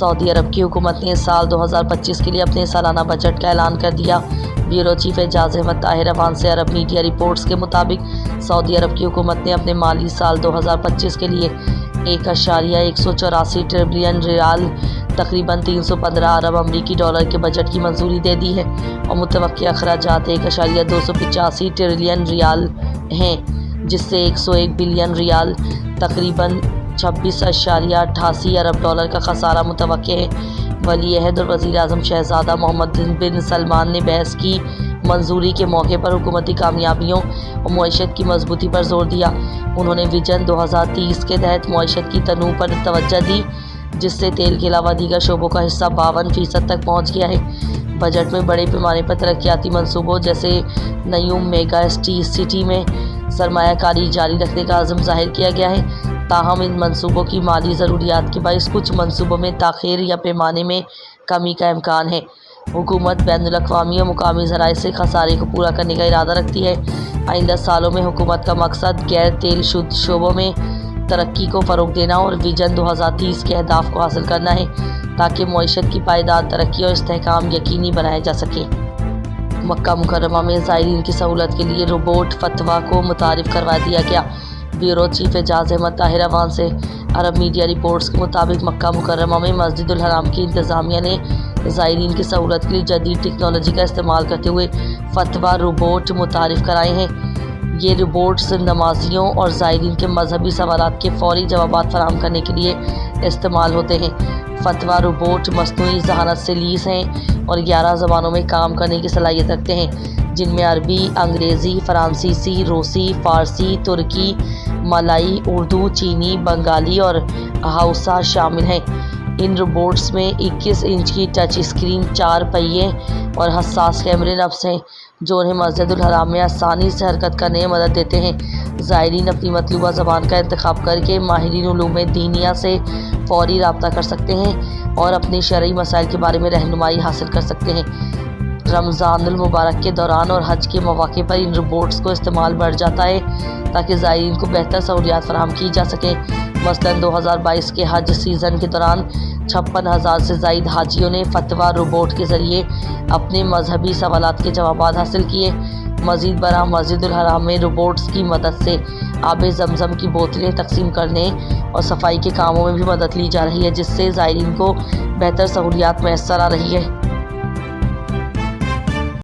سعودی عرب کی حکومت نے سال 2025 کے لیے اپنے سالانہ بجٹ کا اعلان کر دیا۔ بیورو چیف اعجاز احمد طاہر اوان سے عرب میڈیا رپورٹس کے مطابق سعودی عرب کی حکومت نے اپنے مالی سال 2025 کے لیے 1.184 ٹریلین ریال تقریباً 315 ارب امریکی ڈالر کے بجٹ کی منظوری دے دی ہے اور متوقع اخراجات 1.285 ٹریلین ریال ہیں، جس سے 101 بلین ریال تقریباً 26.88 ارب ڈالر کا خسارہ متوقع ہے۔ ولی عہد اور وزیر اعظم شہزادہ محمد بن سلمان نے بحث کی منظوری کے موقع پر حکومتی کامیابیوں اور معیشت کی مضبوطی پر زور دیا۔ انہوں نے ویژن 2030 کے تحت معیشت کی تنوع پر توجہ دی، جس سے تیل کے علاوہ دیگر شعبوں کا حصہ 52% تک پہنچ گیا ہے۔ بجٹ میں بڑے پیمانے پر ترقیاتی منصوبوں جیسے نیوم میگا سٹی میں سرمایہ کاری جاری رکھنے کا عزم ظاہر کیا گیا ہے، تاہم ان منصوبوں کی مالی ضروریات کے باعث کچھ منصوبوں میں تاخیر یا پیمانے میں کمی کا امکان ہے۔ حکومت بین الاقوامی اور مقامی ذرائع سے خسارے کو پورا کرنے کا ارادہ رکھتی ہے۔ آئندہ سالوں میں حکومت کا مقصد غیر تیل شعبوں میں ترقی کو فروغ دینا اور ویژن 2030 کے اہداف کو حاصل کرنا ہے، تاکہ معیشت کی پائیدار ترقی اور استحکام یقینی بنایا جا سکے۔ مکہ مکرمہ میں زائرین کی سہولت کے لیے روبوٹ فتویٰ کو متعارف کروا دیا گیا۔ بیورو چیف اعجاز احمد طاہر اوان سے عرب میڈیا رپورٹس کے مطابق مکہ مکرمہ میں مسجد الحرام کی انتظامیہ نے زائرین کی سہولت کے لیے جدید ٹیکنالوجی کا استعمال کرتے ہوئے فتویٰ روبوٹ متعارف کرائے ہیں۔ یہ روبوٹس نمازیوں اور زائرین کے مذہبی سوالات کے فوری جوابات فراہم کرنے کے لیے استعمال ہوتے ہیں۔ فتویٰ روبوٹ مصنوعی ذہانت سے لیس ہیں اور 11 زبانوں میں کام کرنے کی صلاحیت رکھتے ہیں، جن میں عربی، انگریزی، فرانسیسی، روسی، فارسی، ترکی، ملائی، اردو، چینی، بنگالی اور ہاؤسا شامل ہیں۔ ان روبوٹس میں 21 انچ کی ٹچ اسکرین، 4 پہیے اور حساس کیمرے نصب ہیں، جو انہیں مسجد الحرام میں آسانی سے حرکت کرنے میں مدد دیتے ہیں۔ زائرین اپنی مطلوبہ زبان کا انتخاب کر کے ماہرین علوم دینیہ سے فوری رابطہ کر سکتے ہیں اور اپنے شرعی مسائل کے بارے میں رہنمائی حاصل کر سکتے ہیں۔ رمضان المبارک کے دوران اور حج کے مواقع پر ان روبوٹس کو استعمال بڑھ جاتا ہے تاکہ زائرین کو بہتر سہولیات فراہم کی جا سکیں۔ مثلاً 2022 کے حج سیزن کے دوران 56,000 سے زائد حاجیوں نے فتویٰ روبوٹ کے ذریعے اپنے مذہبی سوالات کے جوابات حاصل کیے۔ مزید برآں مسجد الحرام میں روبوٹس کی مدد سے آب زمزم کی بوتلیں تقسیم کرنے اور صفائی کے کاموں میں بھی مدد لی جا رہی ہے، جس سے زائرین کو بہتر سہولیات میسر آ رہی ہے۔